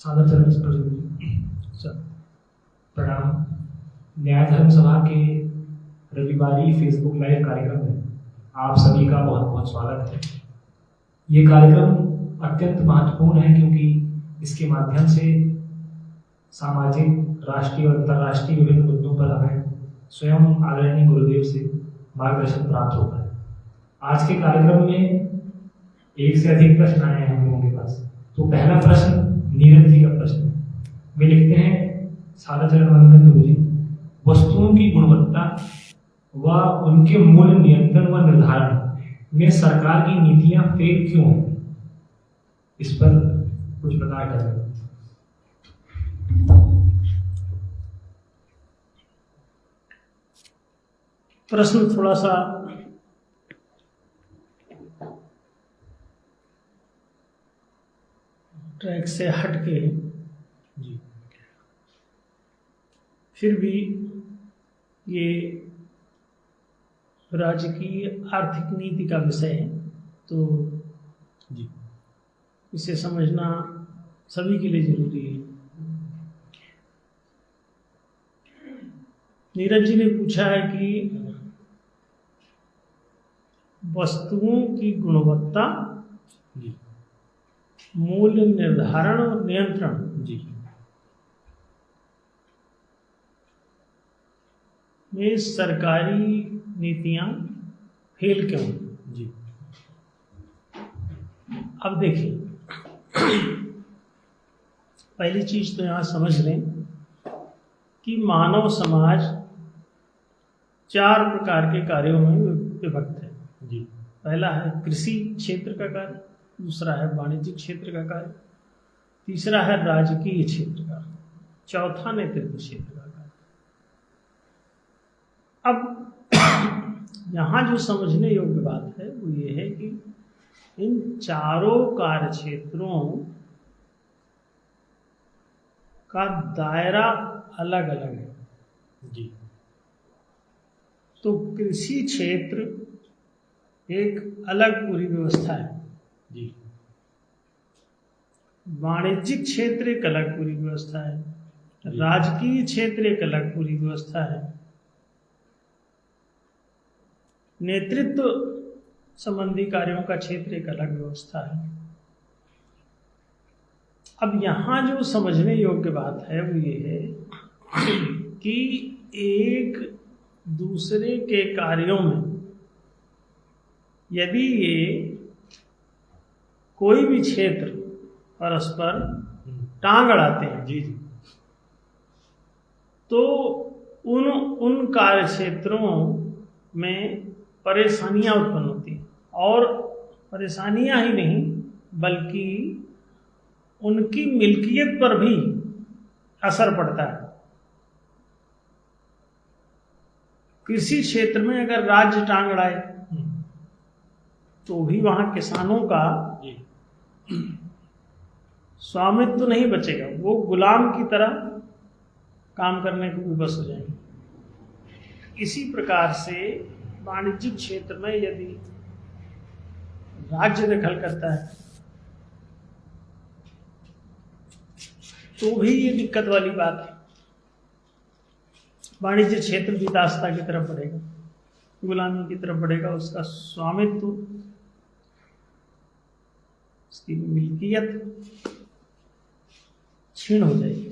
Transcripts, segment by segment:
सादर चरण सर प्रणाम। न्याय धर्म सभा के रविवारी फेसबुक लाइव कार्यक्रम में आप सभी का बहुत बहुत स्वागत है। ये कार्यक्रम अत्यंत महत्वपूर्ण है क्योंकि इसके माध्यम से सामाजिक, राष्ट्रीय और अंतर्राष्ट्रीय विभिन्न मुद्दों पर हमें स्वयं आदरणीय गुरुदेव से मार्गदर्शन प्राप्त होता है। आज के कार्यक्रम में एक से अधिक प्रश्न आए हैं हम लोगों के पास। तो पहला प्रश्न नीरज जी का प्रश्न है। वे लिखते हैं, साधाचरण वंदन गुरु जी, वस्तुओं की गुणवत्ता व उनके मूल्य नियंत्रण व निर्धारण में सरकार की नीतियां फेल क्यों हैं? इस पर कुछ प्रकाश डालें। प्रश्न थोड़ा सा ट्रैक से हट के जी, फिर भी ये राज्य की आर्थिक नीति का विषय है, तो जी, इसे समझना सभी के लिए जरूरी है। नीरज जी ने पूछा है कि वस्तुओं की गुणवत्ता, जी, मूल्य निर्धारण और नियंत्रण जी, में सरकारी नीतियां फेल क्यों? जी, अब देखिए, पहली चीज तो यहां समझ लें कि मानव समाज 4 प्रकार के कार्यों में विभक्त है। जी, पहला है कृषि क्षेत्र का कार्य, दूसरा है वाणिज्यिक क्षेत्र का कार्य, तीसरा है राजकीय क्षेत्र का, चौथा नेतृत्व क्षेत्र का कार्य। अब यहाँ जो समझने योग्य बात है वो ये है कि इन चारों कार्य क्षेत्रों का दायरा अलग अलग है। जी, तो कृषि क्षेत्र एक अलग पूरी व्यवस्था है, जी, वाणिज्यिक क्षेत्र एक अलग पूरी व्यवस्था है, जी, राजकीय क्षेत्र एक अलग पूरी व्यवस्था है, नेतृत्व संबंधी कार्यों का क्षेत्र एक अलग व्यवस्था है। अब यहाँ जो समझने योग्य बात है वो ये है कि एक दूसरे के कार्यों में यदि ये कोई भी क्षेत्र परस्पर टांग अड़ाते हैं, जी, जी, तो उन कार्य क्षेत्रों में परेशानियां उत्पन्न होती हैं, और परेशानियां ही नहीं बल्कि उनकी मिल्कियत पर भी असर पड़ता है। कृषि क्षेत्र में अगर राज्य टांग अड़ाए तो भी वहां किसानों का जी, स्वामित्व तो नहीं बचेगा, वो गुलाम की तरह काम करने को विवश हो जाएंगे। इसी प्रकार से वाणिज्यिक क्षेत्र में यदि राज्य दखल करता है तो भी ये दिक्कत वाली बात है। वाणिज्य क्षेत्र विकासता की तरफ बढ़ेगा, गुलामी की तरफ बढ़ेगा, उसका स्वामित्व, उसकी मिल्कियत क्षीण हो जाएगी।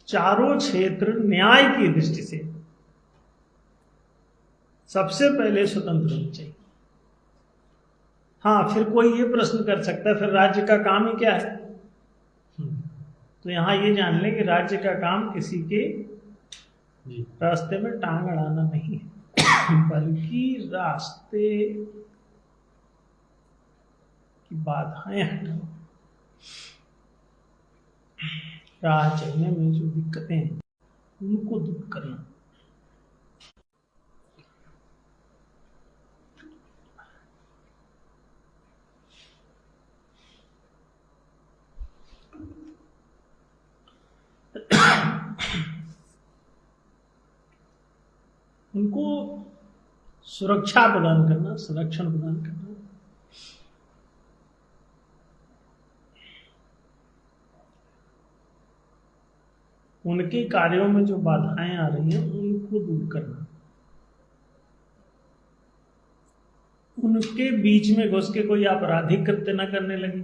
चारों क्षेत्र न्याय की दृष्टि से सबसे पहले स्वतंत्र होने चाहिए। हाँ, फिर कोई ये प्रश्न कर सकता है, फिर राज्य का काम ही क्या है? तो यहां ये जान लें कि राज्य का काम किसी के जी, रास्ते में टांग अड़ाना नहीं है, बल्कि रास्ते की बाधाएं हटाना, राह चलने में जो दिक्कतें हैं उनको दूर करना। उनको सुरक्षा प्रदान करना, संरक्षण प्रदान करना, उनके कार्यों में जो बाधाएं आ रही हैं उनको दूर करना, उनके बीच में घुस के कोई आपराधिक कृत्य न करने लगे,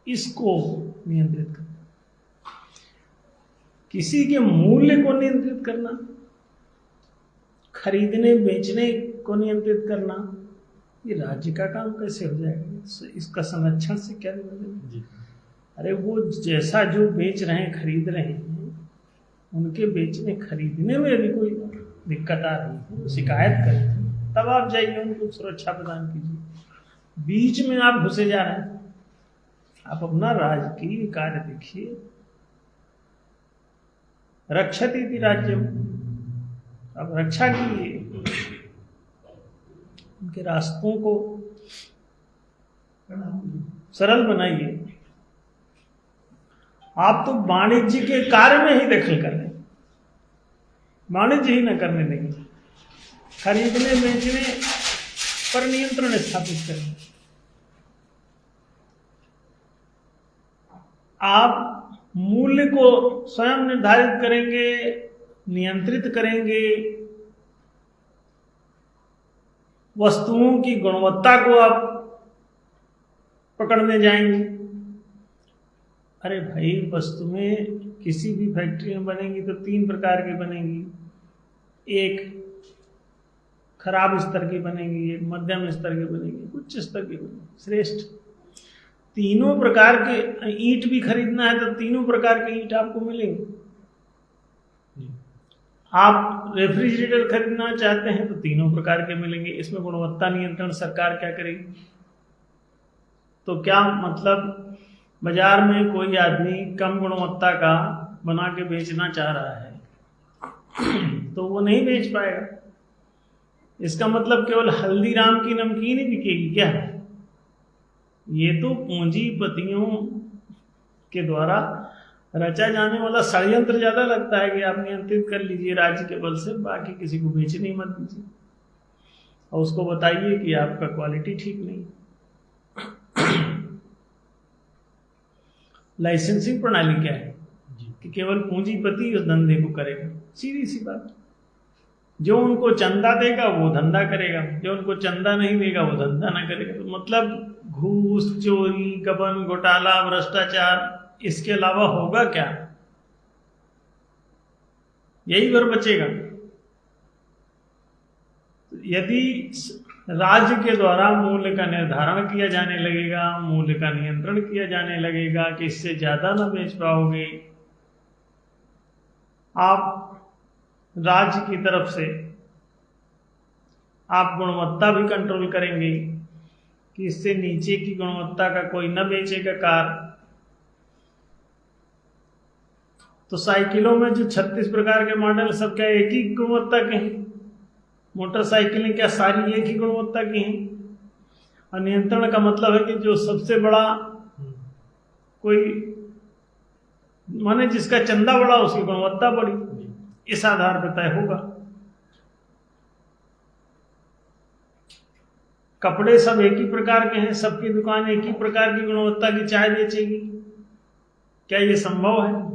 इसको नियंत्रित करना, किसी के मूल्य को नियंत्रित करना, खरीदने बेचने को नियंत्रित करना, ये राज्य का काम कैसे हो जाएगा? इसका संरक्षण से क्या निबंधन? अरे वो जैसा जो बेच रहे हैं, खरीद रहे हैं, उनके बेचने खरीदने में यदि कोई दिक्कत आ रही है, शिकायत करें, तब आप जाइए उनको सुरक्षा प्रदान कीजिए। बीच में आप घुसे जा रहे हैं, आप अपना राजकीय कार्य देखिए। रक्षति थी राज्य, अब रक्षा कीजिए, उनके रास्तों को सरल बनाइए। आप तो वाणिज्य के कार्य में ही दखल कर रहे हैं, वाणिज्य ही न करने देंगे, खरीदने बेचने पर नियंत्रण स्थापित करें। आप मूल्य को स्वयं निर्धारित करेंगे, नियंत्रित करेंगे, वस्तुओं की गुणवत्ता को आप पकड़ने जाएंगे। अरे भाई, वस्तुएं किसी भी फैक्ट्री में बनेंगी तो 3 प्रकार की बनेंगी, एक खराब स्तर की बनेगी, एक मध्यम स्तर की बनेगी, उच्च स्तर की बनेगी, श्रेष्ठ। तीनों प्रकार के ईंट भी खरीदना है तो तीनों प्रकार के ईंट आपको मिलेंगे। आप रेफ्रिजरेटर खरीदना चाहते हैं तो तीनों प्रकार के मिलेंगे। इसमें गुणवत्ता नियंत्रण सरकार क्या करेगी? तो क्या मतलब बाजार में कोई आदमी कम गुणवत्ता का बना के बेचना चाह रहा है तो वो नहीं बेच पाएगा। इसका मतलब केवल हल्दीराम की नमकीन ही बिकेगी क्या? ये तो पूंजीपतियों के द्वारा रचा जाने वाला षड्यंत्र ज्यादा लगता है कि आप नियंत्रित कर लीजिए राज्य के बल से, बाकी किसी को बेचने ही मत दीजिए और उसको बताइए कि आपका क्वालिटी ठीक नहीं। लाइसेंसिंग प्रणाली क्या है कि केवल पूंजीपति उस धंधे को करेगा, सीधी सी बात। जो उनको चंदा देगा वो धंधा करेगा, जो उनको चंदा नहीं देगा वो धंधा ना करेगा। तो मतलब घूस, चोरी, गबन, घोटाला, भ्रष्टाचार, इसके अलावा होगा क्या? यही भर बचेगा। यदि राज्य के द्वारा मूल्य का निर्धारण किया जाने लगेगा, मूल्य का नियंत्रण किया जाने लगेगा कि इससे ज्यादा ना बेच पाओगे, आप राज्य की तरफ से आप गुणवत्ता भी कंट्रोल करेंगे कि इससे नीचे की गुणवत्ता का कोई न बेचेगा कार। तो साइकिलों में जो 36 प्रकार के मॉडल सब क्या एक ही गुणवत्ता के हैं? मोटरसाइकिलें क्या सारी एक ही गुणवत्ता की हैं? और नियंत्रण का मतलब है कि जो सबसे बड़ा कोई माने जिसका चंदा बड़ा उसकी गुणवत्ता बड़ी, इस आधार पर तय होगा। कपड़े सब एक ही प्रकार के हैं, सबकी दुकान एक ही प्रकार की गुणवत्ता की चाय बेचेगी? क्या ये संभव है?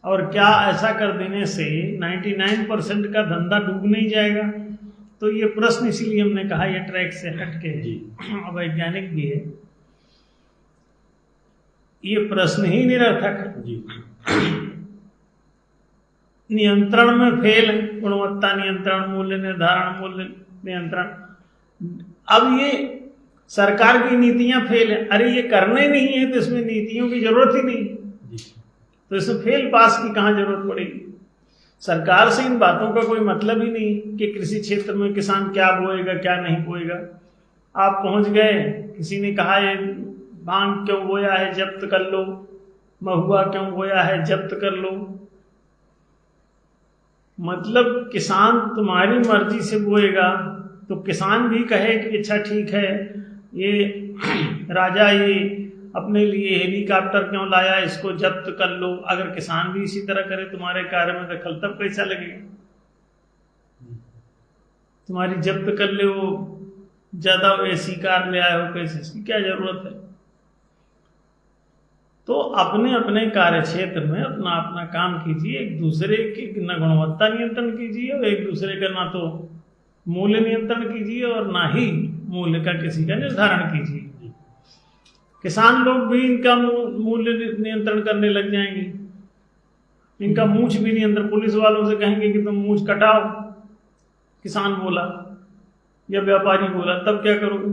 और क्या ऐसा कर देने से 99% का धंधा डूब नहीं जाएगा? तो ये प्रश्न इसीलिए हमने कहा ये ट्रैक से हटके वैज्ञानिक भी है, ये प्रश्न ही निरर्थक है। नियंत्रण में फेल, गुणवत्ता नियंत्रण, मूल्य निर्धारण, मूल्य नियंत्रण। अब ये सरकार की नीतियां फेल है। अरे ये करने नहीं है तो इसमें नीतियों की जरूरत ही नहीं, तो इसमें फेल पास की कहां जरूरत पड़ेगी? सरकार से इन बातों का कोई मतलब ही नहीं कि कृषि क्षेत्र में किसान क्या बोएगा क्या नहीं बोएगा। आप पहुंच गए, किसी ने कहा ये भांग क्यों बोया है जब्त कर लो, महुआ क्यों बोया है जब्त कर लो। मतलब किसान तुम्हारी मर्जी से बोएगा तो किसान भी कहे कि अच्छा ठीक है, ये राजा ये अपने लिए हेलीकॉप्टर क्यों लाया, इसको जब्त कर लो। अगर किसान भी इसी तरह करे तुम्हारे कार्य में दखल, तब कैसा लगेगा? तुम्हारी जब्त कर ले, वो ज्यादा ऐसी कार ले आए हो, कैसे, इसकी क्या जरूरत है? तो अपने अपने कार्य क्षेत्र में अपना अपना काम कीजिए, एक दूसरे की न गुणवत्ता नियंत्रण कीजिए और एक दूसरे का ना तो मूल्य नियंत्रण कीजिए और ना ही मूल्य का किसी का निर्धारण कीजिए। किसान लोग भी इनका मूल्य नियंत्रण करने लग जाएंगे, इनका मूछ भी नियंत्रण, पुलिस वालों से कहेंगे कि तुम मूछ कटाओ, किसान बोला या व्यापारी बोला, तब क्या करोगे?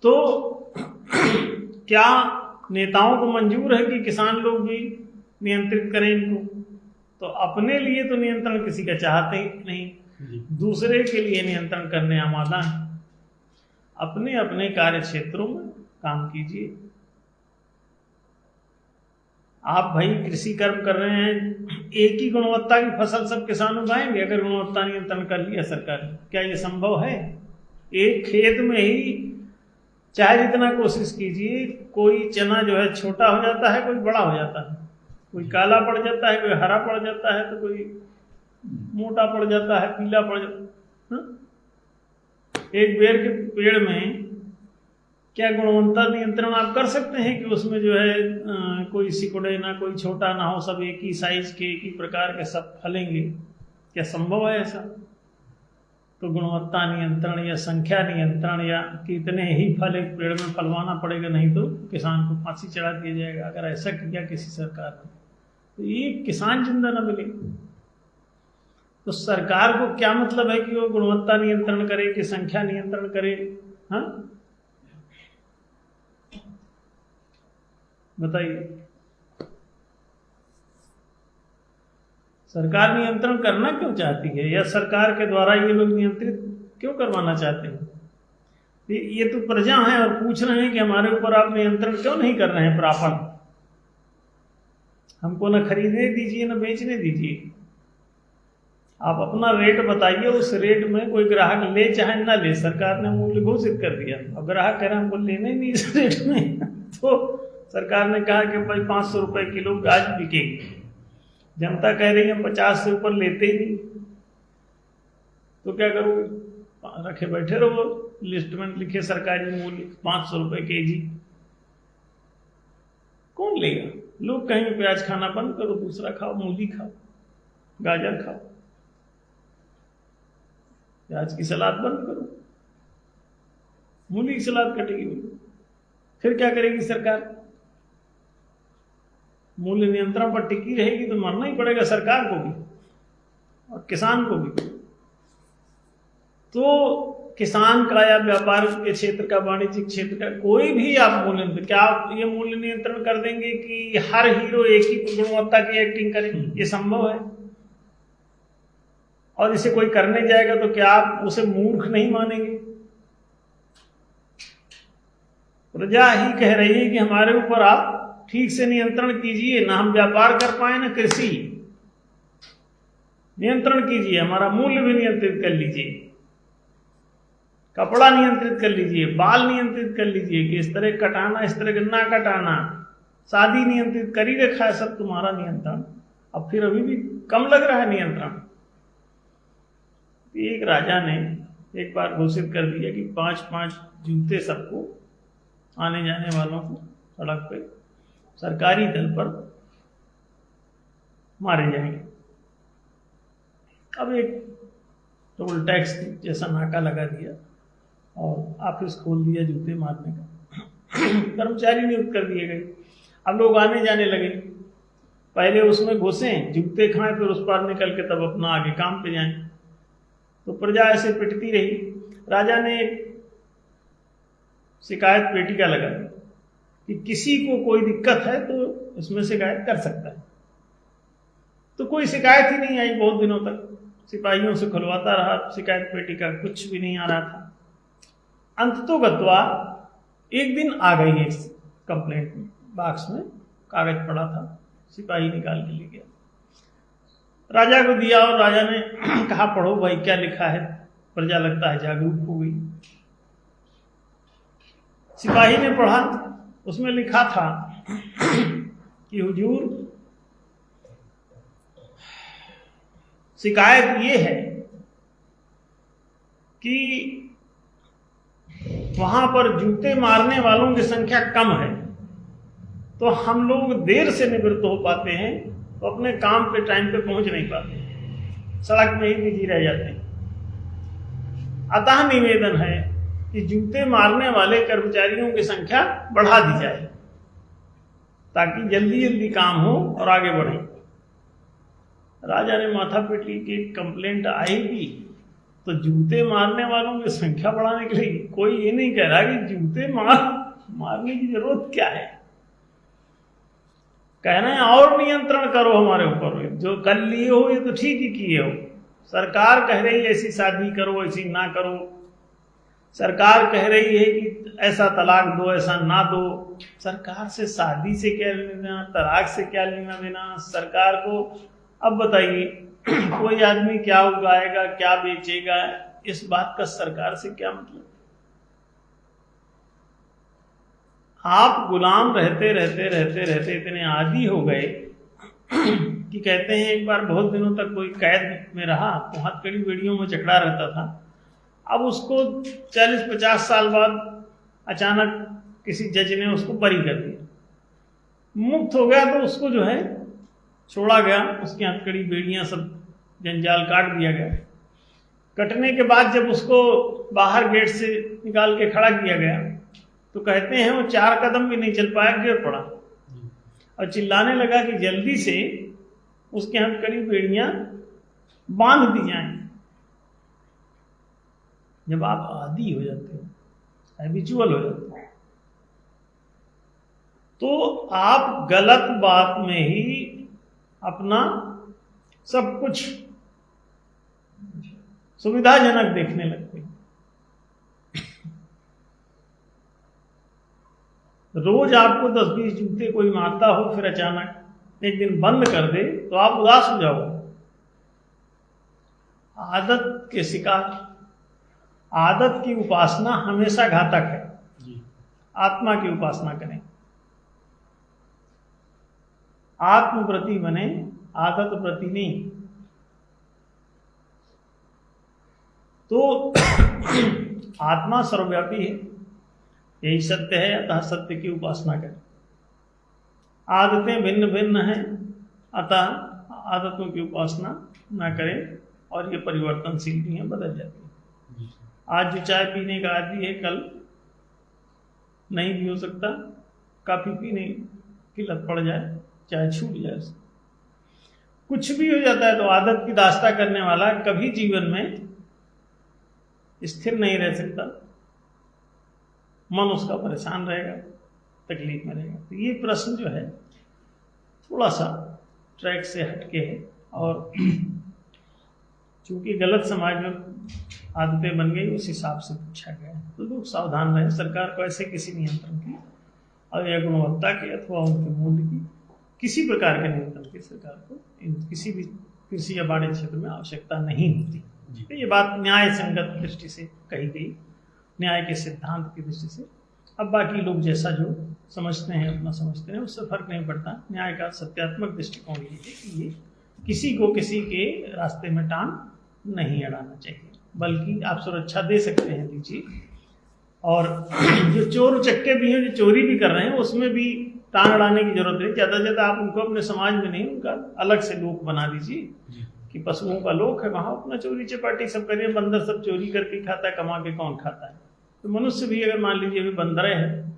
तो क्या नेताओं को मंजूर है कि किसान लोग भी नियंत्रित करें इनको? तो अपने लिए तो नियंत्रण किसी का चाहते ही नहीं, दूसरे के लिए नियंत्रण करने आमादा है। अपने अपने कार्य क्षेत्रों में काम कीजिए। आप भाई कृषि कर्म कर रहे हैं, एक ही गुणवत्ता की फसल सब किसान उगाएंगे अगर गुणवत्ता नियंत्रण कर लिया सरकार ने? क्या ये संभव है? एक खेत में ही चाहे जितना कोशिश कीजिए, कोई चना जो है छोटा हो जाता है, कोई बड़ा हो जाता है, कोई काला पड़ जाता है, कोई हरा पड़ जाता है, तो कोई मोटा पड़ जाता है, पीला पड़ जाता है। एक बेर के पेड़ में क्या गुणवत्ता नियंत्रण आप कर सकते हैं कि उसमें जो है कोई सिकुड़े ना, कोई छोटा ना हो, सब एक ही साइज के, एक ही प्रकार के सब फलेंगे? क्या संभव है ऐसा? तो गुणवत्ता नियंत्रण या संख्या नियंत्रण या कितने ही फल एक पेड़ में फलवाना पड़ेगा, नहीं तो किसान को फांसी चढ़ा दिया जाएगा। अगर ऐसा किया किसी सरकार ने तो ये किसान जिंदा ना मिले। तो सरकार को क्या मतलब है कि वो गुणवत्ता नियंत्रण करे कि संख्या नियंत्रण करे? हाँ बताइए, सरकार नियंत्रण करना क्यों चाहती है, या सरकार के द्वारा ये लोग नियंत्रित क्यों करवाना चाहते हैं? ये तो प्रजा हैं और पूछ रहे हैं कि हमारे ऊपर आप नियंत्रण क्यों नहीं कर रहे हैं प्रॉपर? हमको न खरीदने दीजिए न बेचने दीजिए, आप अपना रेट बताइए, उस रेट में कोई ग्राहक ले चाहे ना ले, सरकार ने मूल्य घोषित कर दिया, अब ग्राहक कह रहा हमको लेने ही नहीं इस रेट में तो सरकार ने कहा कि भाई 500 रुपए किलो प्याज बिकेगी, जनता कह रही है 50 से ऊपर लेते ही नहीं, तो क्या करोगे? रखे बैठे रहो, लिस्ट में लिखे सरकारी मूल्य 500 रुपए केजी, कौन लेगा? लोग कहेंगे प्याज खाना बंद करो, दूसरा खाओ, मूली खाओ, गाजर खाओ, प्याज की सलाद बंद करो, मूली की सलाद कटेगी। फिर क्या करेगी सरकार? मूल्य नियंत्रण पर टिकी रहेगी तो मरना ही पड़ेगा सरकार को भी और किसान को भी। तो किसान का या व्यापार के क्षेत्र का, वाणिज्यिक क्षेत्र का कोई भी आप मूल्य, क्या आप ये मूल्य नियंत्रण कर देंगे कि हर हीरो एक ही गुणवत्ता की एक्टिंग करे? ये संभव है? और इसे कोई करने जाएगा तो क्या आप उसे मूर्ख नहीं मानेंगे? प्रजा ही कह रही है कि हमारे ऊपर आप ठीक से नियंत्रण कीजिए, ना हम व्यापार कर पाए ना कृषि, नियंत्रण कीजिए, हमारा मूल्य भी नियंत्रित कर लीजिए, कपड़ा नियंत्रित कर लीजिए, बाल नियंत्रित कर लीजिए कि इस तरह कटाना, इस तरह ना कटाना, शादी नियंत्रित कर ही रखा है सब तुम्हारा नियंत्रण, अब फिर अभी भी कम लग रहा है नियंत्रण। एक राजा ने एक बार घोषित कर दिया कि 5-5 जूते सबको, आने जाने वालों को सड़क पे सरकारी दल पर मारे जाएंगे। अब एक टोल टैक्स जैसा नाका लगा दिया और ऑफिस खोल दिया जूते मारने का कर्मचारी नियुक्त कर दिए गए। अब लोग आने जाने लगे, पहले उसमें घुसे, जूते खाएं, फिर उस पार निकल के तब अपना आगे काम पे जाएं। तो प्रजा ऐसे पिटती रही। राजा ने एक शिकायत पेटिका लगा दी कि किसी को कोई दिक्कत है तो इसमें शिकायत कर सकता है। तो कोई शिकायत ही नहीं आई बहुत दिनों तक, सिपाहियों से खुलवाता रहा शिकायत पेटिका, कुछ भी नहीं आ रहा था। अंततोगत्वा एक दिन आ गई एक कंप्लेंट बॉक्स में, कागज पड़ा था, सिपाही निकाल के ले गया, राजा को दिया और राजा ने कहा पढ़ो भाई क्या लिखा है। प्रजा लगता है जागरूक हो गई। सिपाही ने पढ़ा, उसमें लिखा था कि हुजूर शिकायत ये है कि वहां पर जूते मारने वालों की संख्या कम है तो हम लोग देर से निवृत्त हो पाते हैं, तो अपने काम पे टाइम पे पहुंच नहीं पाते, सड़क में ही बिजी रह जाते हैं। अतः निवेदन है कि जूते मारने वाले कर्मचारियों की संख्या बढ़ा दी जाए ताकि जल्दी जल्दी काम हो और आगे बढ़े। राजा ने माथा पीटी की कंप्लेंट आएगी तो जूते मारने वालों की संख्या बढ़ाने के लिए कोई ये नहीं कह रहा कि जूते मारने की जरूरत क्या है। कह रहे हैं और नियंत्रण करो हमारे ऊपर, जो कर लिए हो ये तो ठीक ही किए हो। सरकार कह रही है ऐसी शादी करो, ऐसी ना करो। सरकार कह रही है कि ऐसा तलाक दो, ऐसा ना दो। सरकार से शादी से क्या लेना देना, तलाक से क्या लेना देना सरकार को। अब बताइए कोई आदमी क्या उगाएगा, क्या बेचेगा, इस बात का सरकार से क्या मतलब। आप गुलाम रहते रहते रहते रहते इतने आदी हो गए कि कहते हैं एक बार बहुत दिनों तक कोई कैद में रहा तो हथकड़ी बेड़ियों में जकड़ा रहता था। अब उसको 40-50 साल बाद अचानक किसी जज ने उसको बरी कर दिया, मुक्त हो गया, तो उसको जो है छोड़ा गया, उसकी हथकड़ी बेड़ियां सब जंजाल काट दिया गया। कटने के बाद जब उसको बाहर गेट से निकाल के खड़ा किया गया तो कहते हैं वो 4 कदम भी नहीं चल पाया, गिर पड़ा और चिल्लाने लगा कि जल्दी से उसके हथकड़ी बेड़ियां बांध दी जाएं। जब आप आदी हो जाते हो, हैबिचुअल हो जाते हो, तो आप गलत बात में ही अपना सब कुछ सुविधाजनक देखने लगते हैं। रोज आपको 10-20 जूते कोई मारता हो, फिर अचानक एक दिन बंद कर दे तो आप उदास हो जाओगे। आदत के शिकार, आदत की उपासना हमेशा घातक है। आत्मा की उपासना करें, आत्मप्रति बने, आदत प्रति नहीं। तो आत्मा सर्वव्यापी है, यही सत्य है, अतः सत्य की उपासना करें। आदतें भिन्न भिन्न हैं, अतः आदतों की उपासना न करें, और ये परिवर्तनशील भी हैं, बदल जाती हैं। आज जो चाय पीने का आदि है, कल नहीं भी हो सकता, काफी पीने की लत पड़ जाए, चाय छूट जाए, कुछ भी हो जाता है। तो आदत की दास्ता करने वाला कभी जीवन में स्थिर नहीं रह सकता, मन उसका परेशान रहेगा, तकलीफ में रहेगा। तो ये प्रश्न जो है थोड़ा सा ट्रैक से हटके है, और चूंकि गलत समाज में आदतें बन गई उस हिसाब से पूछा गया है, तो लोग सावधान रहे। सरकार को ऐसे किसी नियंत्रण की और या गुणवत्ता के अथवा उनके मूल्य की किसी प्रकार के नियंत्रण की सरकार को किसी भी कृषि या वाणिज्य क्षेत्र में आवश्यकता नहीं होती। तो ये बात न्याय संगत दृष्टि से कही गई, न्याय के सिद्धांत की दृष्टि से। अब बाकी लोग जैसा जो समझते हैं, अपना समझते हैं, उससे फर्क नहीं पड़ता। न्याय का सत्यात्मक दृष्टिकोण ये है कि ये किसी को किसी के रास्ते में टांग नहीं अड़ाना चाहिए, बल्कि आप सुरक्षा दे सकते हैं, दीजिए। और जो चोर उचक्के भी हैं, जो चोरी भी कर रहे हैं, उसमें भी टांग अड़ाने की जरूरत नहीं। ज़्यादा से ज़्यादा आप उनको अपने समाज में नहीं, उनका अलग से लोक बना दीजिए कि पशुओं का लोक है, वहाँ अपना चोरी चपाटी सब करिए। बंदर सब चोरी करके खाता है, कमा के कौन खाता है। तो मनुष्य भी अगर मान लीजिए अभी बंदरें हैं,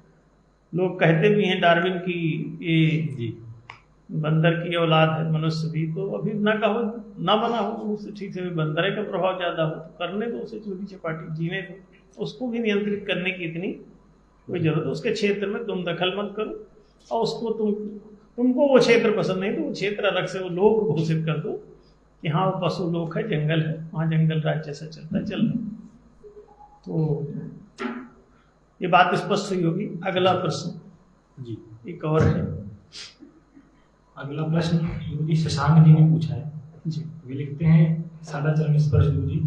लोग कहते भी हैं डार्विन की ये बंदर की औलाद है मनुष्य भी, तो अभी ना कहो ना बना हो उससे ठीक से, बंदरे का प्रभाव ज़्यादा हो तो करने दो उसे चोरी चपाटी, जीने दो। उसको भी नियंत्रित करने की इतनी कोई जरूरत है। उसके क्षेत्र में तुम दखल मत करो, और उसको तुमको वो क्षेत्र पसंद नहीं तो वो क्षेत्र अलग से वो लोक घोषित कर दो कि हाँ वो पशु लोक है, जंगल है, वहाँ जंगल राज जैसा चलता है, चल रहा। तो ये बात स्पष्ट हुई होगी। अगला प्रश्न जी एक और है। अगला प्रश्न गुरुजी शशांक जी ने पूछा है जी। वे लिखते हैं, सदाचरण स्पर्श गुरुजी,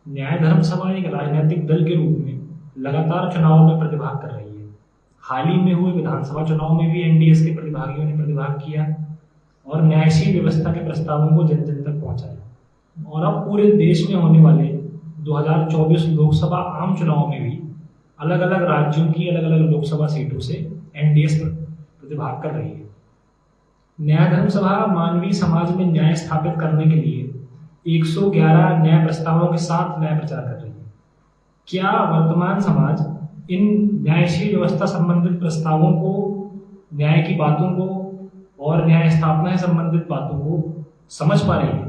न्याय धर्म सभा एक राजनीतिक दल के रूप में लगातार चुनावों में प्रतिभाग कर रही है। हाल ही में हुए विधानसभा चुनाव में भी एनडीएस के प्रतिभागियों ने प्रतिभाग किया और न्यायशील व्यवस्था के प्रस्तावों को जन जन तक पहुंचाया। और अब पूरे देश में होने वाले 2024 लोकसभा आम चुनाव में भी अलग अलग राज्यों की अलग अलग लोकसभा सीटों से एनडीएस प्रतिभाग कर रही है। न्याय धर्म सभा मानवीय समाज में न्याय स्थापित करने के लिए 111 न्याय प्रस्तावों के साथ न्याय प्रचार कर रही है। क्या वर्तमान समाज इन न्यायशील व्यवस्था संबंधित प्रस्तावों को, न्याय की बातों को और न्याय स्थापना से संबंधित बातों को समझ पा रही है?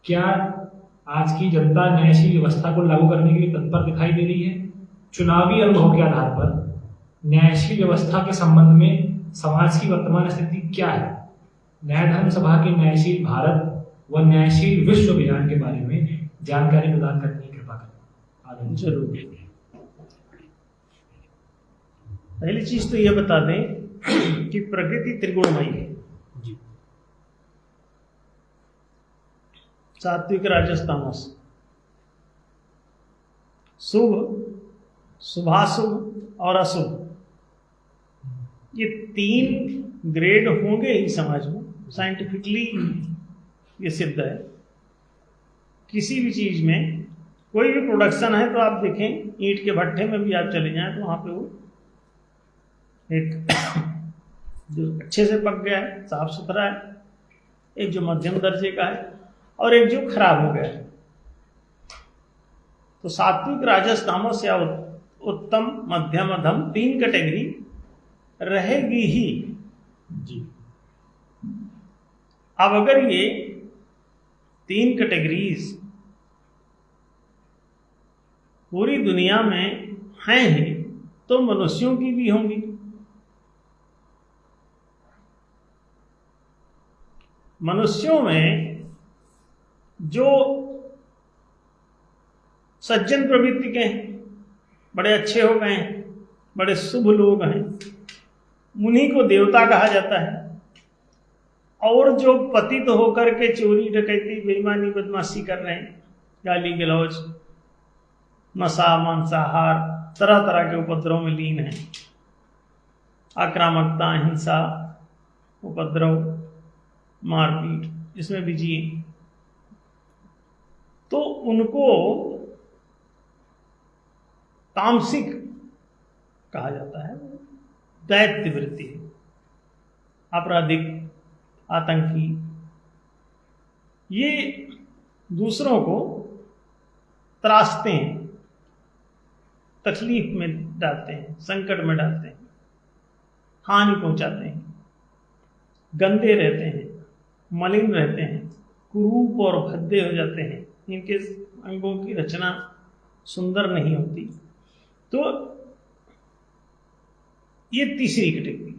क्या आज की जनता न्यायशील व्यवस्था को लागू करने के लिए तत्पर दिखाई दे रही है? चुनावी अनुभव के आधार पर न्यायशील व्यवस्था के संबंध में समाज की वर्तमान स्थिति क्या है? न्याय धर्म सभा के न्यायशील भारत व न्यायशील विश्व अभियान के बारे में जानकारी प्रदान करने की कृपा करें। जरूर। पहली चीज तो यह बता दें कि प्रकृति त्रिगुणमयी है। जी। सात्विक, राजस, तामस, शुभ, शुभाशुभ और अशुभ, ये 3 ग्रेड होंगे ही समाज में। साइंटिफिकली ये सिद्ध है। किसी भी चीज में कोई भी प्रोडक्शन है तो आप देखें, ईंट के भट्ठे में भी आप चले जाएं तो वहां पे वो एक जो अच्छे से पक गया है, साफ सुथरा है, एक जो मध्यम दर्जे का है और एक जो खराब हो गया है। तो सात्विक, राजस, तामस या उत्तम, मध्यम, अधम 3 कैटेगरी रहेगी ही। जी। अब अगर ये 3 कैटेगरीज पूरी दुनिया में हैं ही तो मनुष्यों की भी होंगी। मनुष्यों में जो सज्जन प्रवृत्ति के हैं, बड़े अच्छे हो गए हैं, बड़े शुभ लोग हैं, उन्हीं को देवता कहा जाता है। और जो पतित होकर के चोरी, डकैती, बेईमानी, बदमाशी कर रहे हैं, गाली गलौज, नशा, मांसाहार, तरह तरह के उपद्रव में लीन हैं, आक्रामकता, हिंसा, उपद्रव, मारपीट, इसमें भी जिए, तो उनको तामसिक कहा जाता है। दैत्य वृत्ति, आपराधिक, आतंकी, ये दूसरों को त्रासते हैं, तकलीफ में डालते हैं, संकट में डालते हैं, हानि पहुंचाते हैं, गंदे रहते हैं, मलिन रहते हैं, कुरूप और भद्दे हो जाते हैं, इनके अंगों की रचना सुंदर नहीं होती। तो ये तीसरी कैटेगरी।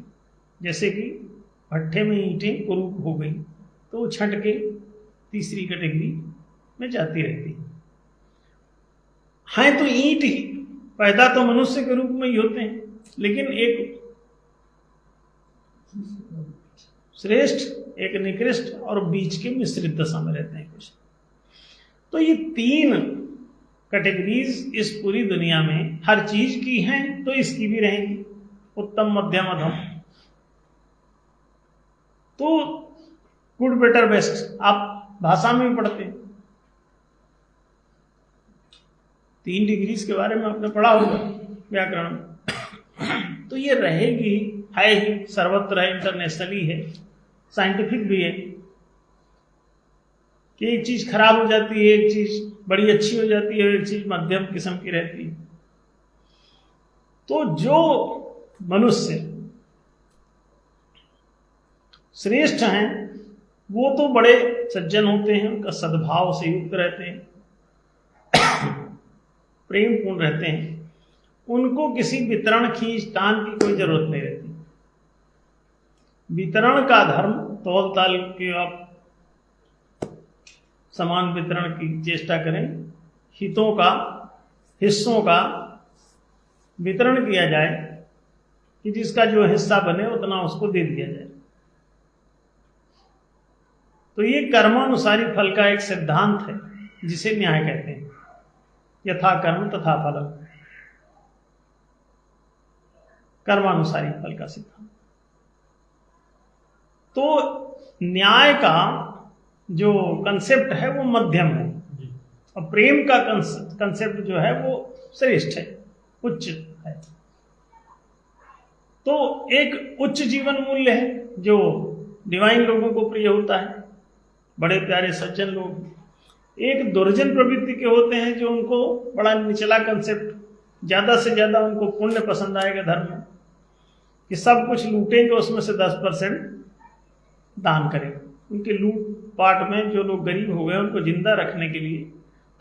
जैसे कि भट्ठे में ईंटें कुरूप हो गई तो वो छंट के तीसरी कैटेगरी में जाती रहती है। तो ईंट ही पैदा तो मनुष्य के रूप में ही होते हैं, लेकिन एक श्रेष्ठ, एक निकृष्ट और बीच के मिश्रित दशा में रहते हैं कुछ। तो ये 3 कैटेगरीज इस पूरी दुनिया में हर चीज की हैं, तो इसकी भी रहेंगी, उत्तम, मध्यम, अधम। तो गुड, बेटर, बेस्ट आप भाषा में भी पढ़ते हैं। 3 डिग्रीज के बारे में आपने पढ़ा होगा व्याकरण में। तो ये रहेगी, है ही, सर्वत्र है, इंटरनेशनली है, साइंटिफिक भी है कि एक चीज खराब हो जाती है, एक चीज बड़ी अच्छी हो जाती है, एक चीज मध्यम किस्म की रहती है। तो जो मनुष्य श्रेष्ठ हैं वो तो बड़े सज्जन होते हैं, उनका सद्भाव से युक्त रहते हैं, प्रेम पूर्ण रहते हैं, उनको किसी वितरण खींचतान की कोई जरूरत नहीं रहती। वितरण का धर्म, तौल ताल के आप समान वितरण की चेष्टा करें, हितों का, हिस्सों का वितरण किया जाए कि जिसका जो हिस्सा बने उतना उसको दे दिया जाए। तो ये कर्मानुसारी फल का एक सिद्धांत है जिसे न्याय कहते हैं। यथा कर्म तथा फल, कर्मानुसारी फल का सिद्धांत। तो न्याय का जो कंसेप्ट है वो मध्यम है और प्रेम का कंसेप्ट जो है वो श्रेष्ठ है, उच्च है। तो एक उच्च जीवन मूल्य है जो डिवाइन लोगों को प्रिय होता है, बड़े प्यारे सज्जन लोग। एक दुर्जन प्रवृत्ति के होते हैं जो उनको बड़ा निचला कंसेप्ट, ज्यादा से ज्यादा उनको पुण्य पसंद आएगा धर्म में, कि सब कुछ लूटेंगे उसमें से 10% दान करेंगे। उनके लूट पाट में जो लोग गरीब हो गए उनको जिंदा रखने के लिए,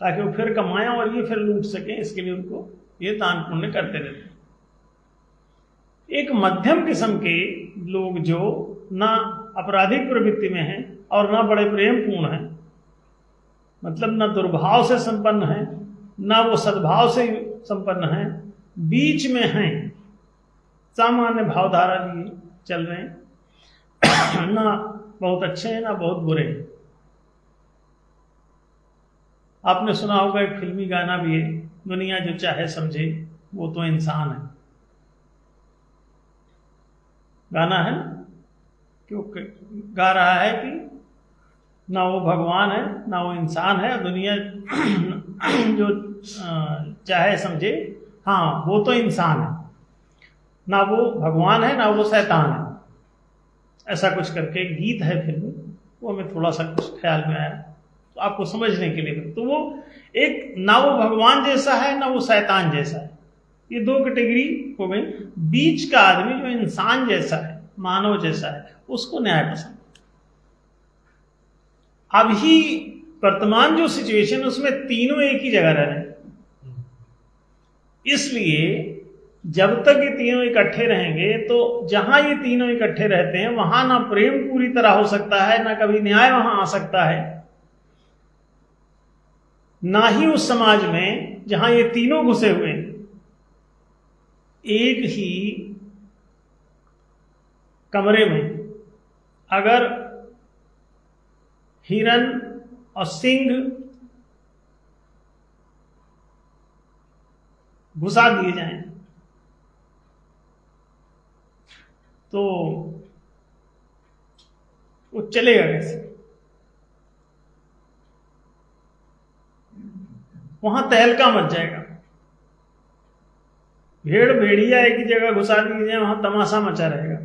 ताकि वो फिर कमाएं और ये फिर लूट सकें, इसके लिए उनको ये दान पुण्य करते रहते हैं। एक मध्यम किस्म के लोग जो ना आपराधिक प्रवृत्ति में हैं और ना बड़े प्रेम पूर्ण हैं, मतलब ना दुर्भाव से संपन्न हैं ना वो सद्भाव से संपन्न हैं, बीच में हैं, सामान्य भावधारा लिए चल रहे हैं, ना बहुत अच्छे हैं ना बहुत बुरे हैं। आपने सुना होगा एक फिल्मी गाना भी है, दुनिया जो चाहे समझे वो तो इंसान है। गाना है क्यों गा रहा है कि ना वो भगवान है ना वो इंसान है, दुनिया जो चाहे समझे, हाँ वो तो इंसान है, ना वो भगवान है ना वो शैतान है, ऐसा कुछ करके गीत है फिल्म, वो हमें थोड़ा सा कुछ ख्याल में आया तो आपको समझने के लिए। तो वो एक ना वो भगवान जैसा है ना वो शैतान जैसा है, ये दो कैटेगरी हो गई। बीच का आदमी जो इंसान जैसा है, मानव जैसा है, उसको न्याय पसंद। अभी वर्तमान जो सिचुएशन उसमें तीनों एक ही जगह रह रहे हैं, इसलिए जब तक ये तीनों इकट्ठे रहेंगे तो जहां ये तीनों इकट्ठे रहते हैं वहां ना प्रेम पूरी तरह हो सकता है, ना कभी न्याय वहां आ सकता है, ना ही उस समाज में जहां ये तीनों घुसे हुए हैं एक ही कमरे में अगर हिरन और सिंह घुसा दिए जाएं तो वो चलेगा कैसे? वहां तहलका मच जाएगा। भेड़ भेड़िया एक ही जगह घुसा दी जाए वहां तमाशा मचा रहेगा।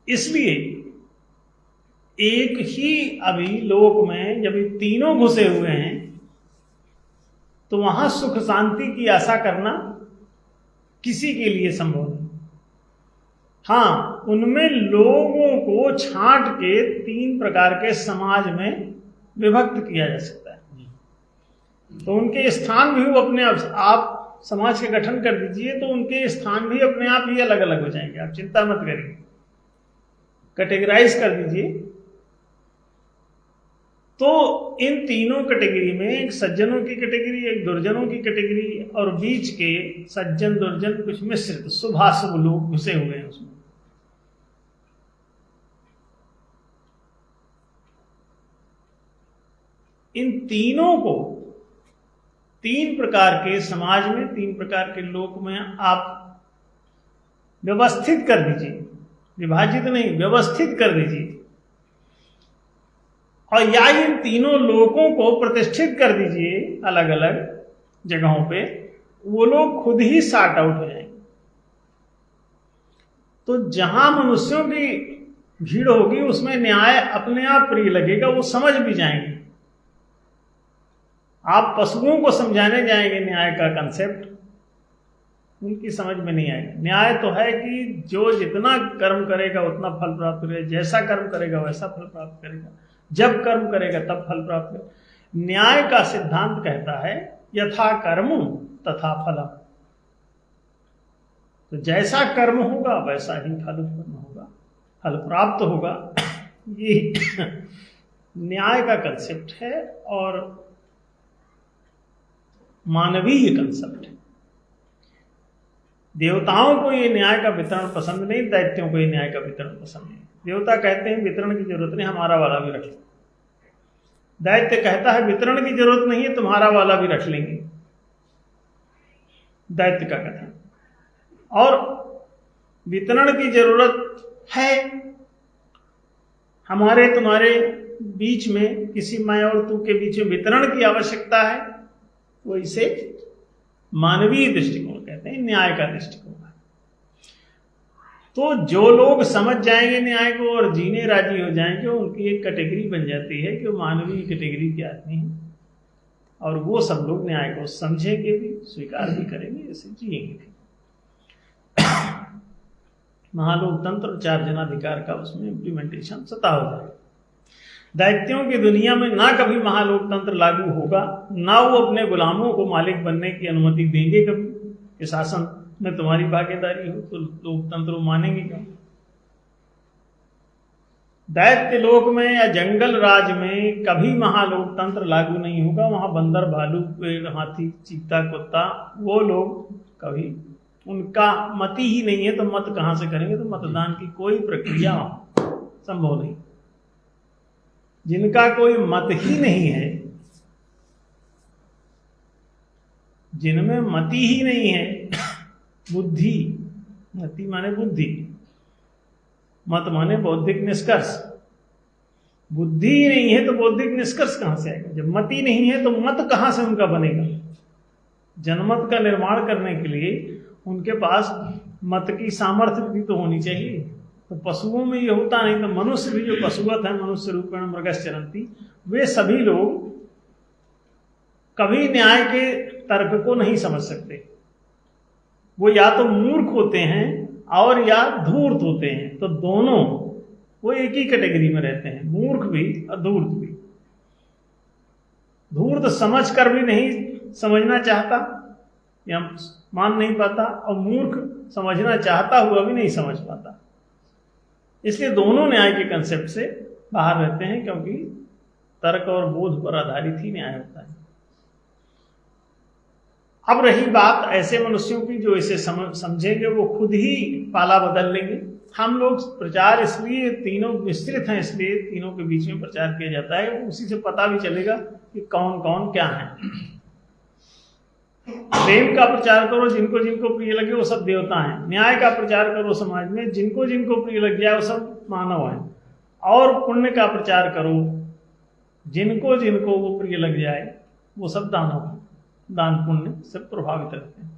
इसलिए एक ही अभी लोक में जब ये तीनों घुसे हुए हैं तो वहां सुख शांति की आशा करना किसी के लिए संभव नहीं। हाँ, उनमें लोगों को छांट के 3 प्रकार के समाज में विभक्त किया जा सकता है। तो उनके स्थान भी वो अपने आप समाज के गठन कर दीजिए तो उनके स्थान भी अपने आप ही अलग अलग हो जाएंगे, आप चिंता मत करिए, कैटेगराइज कर दीजिए। तो इन तीनों कैटेगरी में एक सज्जनों की कैटेगरी, एक दुर्जनों की कैटेगरी और बीच के सज्जन दुर्जन कुछ मिश्रित शुभाशुभ लोग घुसे हुए हैं उसमें। इन तीनों को 3 प्रकार के समाज में 3 प्रकार के लोक में आप व्यवस्थित कर दीजिए, विभाजित नहीं व्यवस्थित कर दीजिए, और या इन तीनों लोगों को प्रतिष्ठित कर दीजिए अलग अलग जगहों पे, वो लोग खुद ही सॉर्ट आउट हो जाएंगे। तो जहां मनुष्यों की भीड़ होगी उसमें न्याय अपने आप प्रिय लगेगा, वो समझ भी जाएंगे। आप पशुओं को समझाने जाएंगे न्याय का कंसेप्ट, उनकी समझ में नहीं आएगा। न्याय तो है कि जो जितना कर्म करेगा उतना फल प्राप्त करेगा, जैसा कर्म करेगा वैसा फल प्राप्त करेगा, जब कर्म करेगा तब फल प्राप्त करेगा। न्याय का सिद्धांत कहता है यथा कर्म तथा फलम, तो जैसा कर्म होगा वैसा ही फल उत्पन्न होगा, फल प्राप्त होगा। ये न्याय का कंसेप्ट है और मानवीय कंसेप्ट है। देवताओं को ये न्याय का वितरण पसंद नहीं, दैत्यों को ये न्याय का वितरण पसंद नहीं। देवता कहते हैं वितरण की जरूरत नहीं, हमारा वाला भी रख लो। दैत्य कहता है वितरण की जरूरत नहीं है, तुम्हारा वाला भी रख लेंगे, दैत्य का कथन। और वितरण की जरूरत है, हमारे तुम्हारे बीच में किसी मैं और तू के बीच में वितरण की आवश्यकता है, वो इसे मानवीय दृष्टिकोण कहते हैं, न्याय का दृष्टिकोण है। तो जो लोग समझ जाएंगे न्याय को और जीने राजी हो जाएंगे, उनकी एक कैटेगरी बन जाती है कि वो मानवीय कैटेगरी के आदमी हैं, और वो सब लोग न्याय को समझेंगे भी, स्वीकार भी करेंगे, ऐसे जिएंगे भी। महालोकतंत्र और 4 जनाधिकार का उसमें इम्प्लीमेंटेशन स्वतः हो जाएगा। दायित्वों की दुनिया में ना कभी महालोकतंत्र लागू होगा, ना वो अपने गुलामों को मालिक बनने की अनुमति देंगे कभी कि शासन में तुम्हारी भागीदारी हो, तो लोकतंत्र मानेंगे क्या? दैत्य लोक में या जंगल राज में कभी महालोकतंत्र लागू नहीं होगा। वहां बंदर, भालू, पेड़, हाथी, चीता, कुत्ता, वो लोग कभी, उनका मत ही नहीं है तो मत कहां से करेंगे? तो मतदान की कोई प्रक्रिया संभव नहीं। जिनका कोई मत ही नहीं है, जिनमें मति ही नहीं है, बुद्धि, मति माने बुद्धि, मत माने बौद्धिक निष्कर्ष, बुद्धि ही नहीं है तो बौद्धिक निष्कर्ष कहां से आएगा? जब मति नहीं है तो मत कहां से उनका बनेगा? जनमत का निर्माण करने के लिए उनके पास मत की सामर्थ्य भी तो होनी चाहिए। तो पशुओं में ये होता नहीं, तो मनुष्य भी जो पशुवत है, मनुष्य रूपेण मृगश्चरन्ति, वे सभी लोग कभी न्याय के तर्क को नहीं समझ सकते। वो या तो मूर्ख होते हैं और या धूर्त होते हैं, तो दोनों वो एक ही कैटेगरी में रहते हैं, मूर्ख भी और धूर्त भी। धूर्त समझ कर भी नहीं समझना चाहता या मान नहीं पाता, और मूर्ख समझना चाहता हुआ भी नहीं समझ पाता। इसलिए दोनों न्याय के कंसेप्ट से बाहर रहते हैं, क्योंकि तर्क और बोध पर आधारित ही न्याय होता है। अब रही बात ऐसे मनुष्यों की जो इसे समझेंगे, वो खुद ही पाला बदल लेंगे। हम लोग प्रचार इसलिए, तीनों विस्तृत हैं इसलिए तीनों के बीच में प्रचार किया जाता है, उसी से पता भी चलेगा कि कौन कौन क्या है। प्रेम का प्रचार करो, जिनको जिनको प्रिय लगे वो सब देवता हैं। न्याय का प्रचार करो समाज में, जिनको जिनको प्रिय लग जाए वो सब मानव हैं। और पुण्य का प्रचार करो, जिनको जिनको वो प्रिय लग जाए वो सब दानव हैं। दान पुण्य से प्रभावित रहते हैं।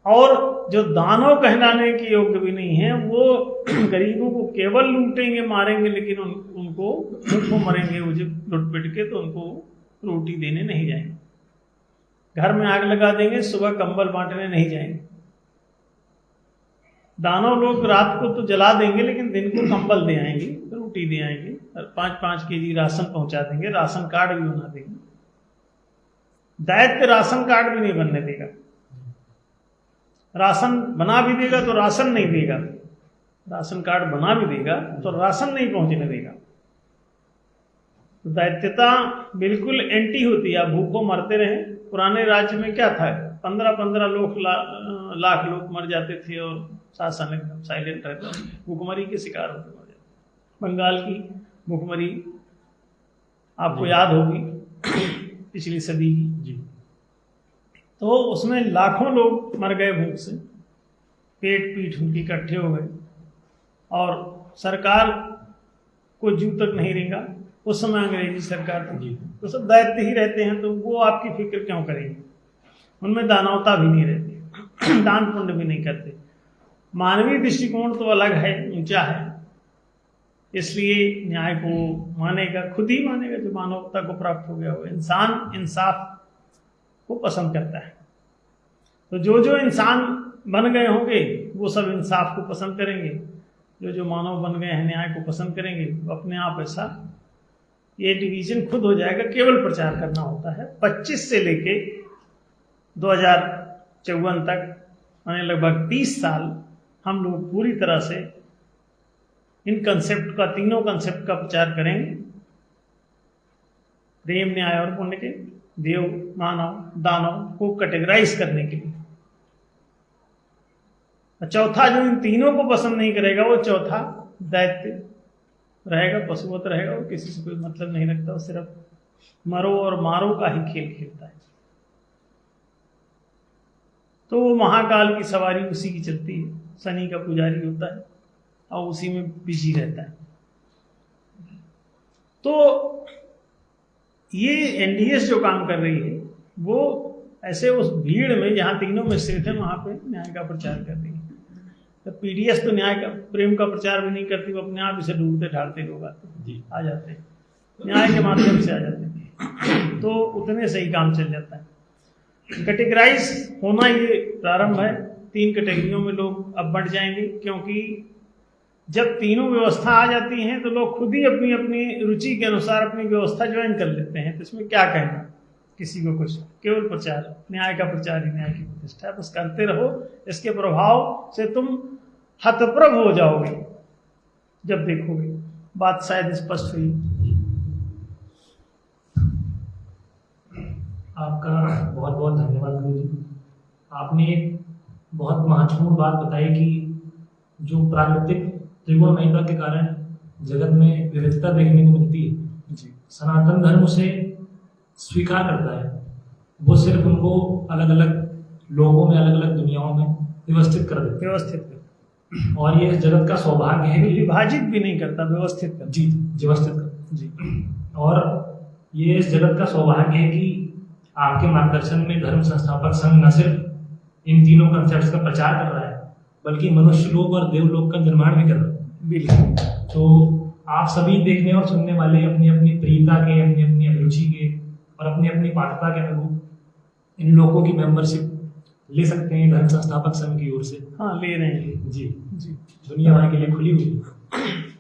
और जो दानव कहलाने के योग्य भी नहीं है, वो गरीबों को केवल लूटेंगे, मारेंगे, लेकिन उनको भूखों मरेंगे वो जब लुट पिट के, तो उनको रोटी देने नहीं जाएंगे। घर में आग लगा देंगे, सुबह कंबल बांटने नहीं जाएंगे। दानव लोग रात को तो जला देंगे, लेकिन दिन को कंबल दे आएंगे, रोटी दे आएंगे, 5-5 केजी राशन पहुंचा देंगे, राशन कार्ड भी बना देंगे। दैत्य राशन कार्ड भी नहीं बनने देगा, राशन बना भी देगा तो राशन नहीं देगा, राशन कार्ड बना भी देगा तो राशन नहीं पहुंचने देगा। तो दैत्यता बिल्कुल एंटी होती है। आप भूखों मरते रहे। पुराने राज्य में क्या था, 15-15 लाख लोग मर जाते थे और शासन एकदम साइलेंट रहता, भूखमरी के शिकार होते मर जाते। बंगाल की भूखमरी आपको याद होगी, पिछली सदी की जी। तो उसमें लाखों लोग मर गए भूख से, पेट पीठ उनकी इकट्ठे हो गए, और सरकार को जू तक नहीं रेंगा। उस समय अंग्रेजी सरकार थी, तो सब दैत्य ही रहते हैं, तो वो आपकी फिक्र क्यों करेंगे? उनमें दानवता भी नहीं रहती, दान पुण्य भी नहीं करते। मानवीय दृष्टिकोण तो अलग है, ऊंचा है, इसलिए न्याय को मानेगा, खुद ही मानेगा जो मानवता को प्राप्त हो गया हो। इंसान इंसाफ को पसंद करता है, तो जो जो इंसान बन गए होंगे वो सब इंसाफ को पसंद करेंगे, जो जो मानव बन गए हैं न्याय को पसंद करेंगे। अपने आप ऐसा ये डिवीजन खुद हो जाएगा, केवल प्रचार करना होता है। 25 से लेके 2054 तक, माने लगभग 30 साल हम लोग पूरी तरह से इन कंसेप्ट का, तीनों कंसेप्ट का प्रचार करेंगे। प्रेम, न्याय और पुण्य के, देव, मानव, दानव को कैटेगराइज करने के लिए। चौथा जो इन तीनों को पसंद नहीं करेगा वो चौथा दैत्य रहेगा, पशुवत रहेगा, वो किसी से कोई मतलब नहीं रखता, वो सिर्फ मरो और मारो का ही खेल खेलता है। तो वो महाकाल की सवारी उसी की चलती है, शनि का पुजारी होता है और उसी में बिजी रहता है। तो ये एनडीएस जो काम कर रही है वो ऐसे उस भीड़ में जहाँ तीनों मिश्रित हैं वहाँ पे न्याय का प्रचार कर रही है। तो पीडीएस तो न्याय का प्रेम का प्रचार भी नहीं करती, वो अपने आप इसे ढूंढते ढालते लोग आ जाते हैं, न्याय के माध्यम से आ जाते हैं, तो उतने सही काम चल जाता है। कैटेगराइज होना ये प्रारंभ है, 3 कैटेगरियों में लोग अब बढ़ जाएंगे, क्योंकि जब तीनों व्यवस्था आ जाती हैं तो लोग खुद ही अपनी अपनी रुचि के अनुसार अपनी व्यवस्था ज्वाइन कर लेते हैं। तो इसमें क्या कहना किसी को कुछ, केवल प्रचार, न्याय का प्रचार ही न्याय की प्रतिष्ठा, बस करते रहो। इसके प्रभाव से तुम हतप्रभ हो जाओगे जब देखोगे। बात शायद स्पष्ट हुई। आपका बहुत बहुत धन्यवाद गुरु जी। आपने एक बहुत महत्वपूर्ण बात बताई कि जो प्राकृतिक त्रिगुणमयता के कारण जगत में विविधता देखने को मिलती है, जी, सनातन धर्म उसे स्वीकार करता है। वो सिर्फ उनको अलग अलग लोगों में, अलग अलग दुनियाओं में व्यवस्थित कर देते व्यवस्थित कर, हैं। और ये इस जगत का सौभाग्य है कि विभाजित भी नहीं करता, व्यवस्थित कर। जी, व्यवस्थित कर। जी, और ये इस जगत का सौभाग्य है कि आपके मार्गदर्शन में धर्म संस्थापक संघ न सिर्फ इन तीनों कंसेप्ट्स का प्रचार कर रहा है, बल्कि मनुष्य लोक और देवलोक का निर्माण भी कर रहा है। बिल्कुल। तो आप सभी देखने और सुनने वाले अपनी अपनी प्रियता के, अपनी अपनी अभिरुचि के और अपनी अपनी पात्रता के अनुरूप इन लोगों की मेंबरशिप ले सकते हैं धर्म संस्थापक संघ की ओर से। हाँ, ले रहे हैं जी जी, दुनिया भर के लिए खुली हुई है।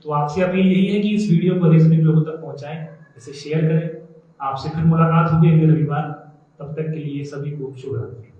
तो आपसे अपील यही है कि इस वीडियो को अधिक लोगों तक पहुंचाएं, इसे शेयर करें। आपसे फिर मुलाकात होगी अगले रविवार। तब तक के लिए सभी को शुभ रात्रि।